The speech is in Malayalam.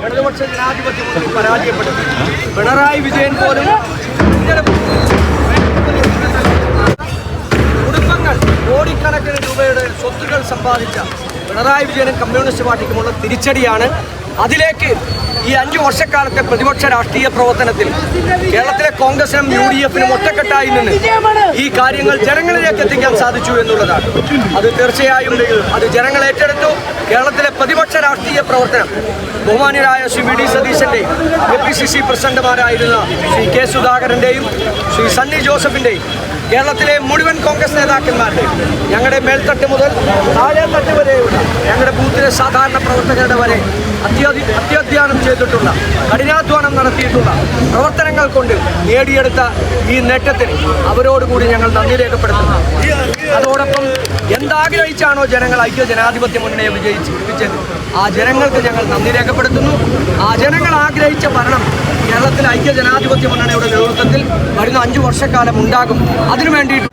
ഇടതുപക്ഷ ജനാധിപത്യ മുന്നണി പരാജയപ്പെടുത്തി. പിണറായി വിജയൻ പോലും കുടുംബങ്ങൾ കോടിക്കണക്കിന് രൂപയുടെ സ്വത്തുക്കൾ സമ്പാദിച്ച പിണറായി വിജയനും കമ്മ്യൂണിസ്റ്റ് പാർട്ടിക്കുമുള്ള തിരിച്ചടിയാണ്. അതിലേക്ക് ഈ 5 വർഷക്കാലത്തെ പ്രതിപക്ഷ രാഷ്ട്രീയ പ്രവർത്തനത്തിൽ കേരളത്തിലെ കോൺഗ്രസിനും UDF-നും ഒറ്റക്കെട്ടായി നിന്ന് ഈ കാര്യങ്ങൾ ജനങ്ങളിലേക്ക് എത്തിക്കാൻ സാധിച്ചു എന്നുള്ളതാണ്. അത് തീർച്ചയായും അത് ജനങ്ങൾ ഏറ്റെടുത്തു. കേരളത്തിലെ പ്രതിപക്ഷ രാഷ്ട്രീയ പ്രവർത്തനം ബഹുമാന്യരായ Shri VD സതീശൻ്റെയും APCC പ്രസിഡന്റുമാരായിരുന്ന Shri K സുധാകരൻ്റെയും Shri Sunny ജോസഫിൻ്റെയും കേരളത്തിലെ മുഴുവൻ കോൺഗ്രസ് നേതാക്കന്മാരുടെയും ഞങ്ങളുടെ മേൽത്തട്ട് മുതൽ താഴെ തട്ട് വരെയുള്ള ഞങ്ങളുടെ ബൂത്തിലെ സാധാരണ പ്രവർത്തകരുടെ വരെ അത്യാധ്വാനം ചെയ്തിട്ടുള്ള കഠിനാധ്വാനം നടത്തിയിട്ടുള്ള പ്രവർത്തനങ്ങൾ കൊണ്ട് നേടിയെടുത്ത ഈ നേട്ടത്തിന് അവരോടുകൂടി ഞങ്ങൾ നന്ദി രേഖപ്പെടുത്തുന്നു. അതോടൊപ്പം എന്താഗ്രഹിച്ചാണോ ജനങ്ങൾ ഐക്യ ജനാധിപത്യ മുന്നണിയെ വിജയിച്ചത് ആ ജനങ്ങൾക്ക് ഞങ്ങൾ നന്ദി രേഖപ്പെടുത്തുന്നു. ആ ജനങ്ങൾ ആഗ്രഹിച്ച ഭരണം കേരളത്തിലെ ഐക്യ ജനാധിപത്യ മുന്നണിയുടെ നേതൃത്വത്തിൽ വരുന്ന 5 വർഷക്കാലം ഉണ്ടാകും. അതിനു വേണ്ടിയിട്ട്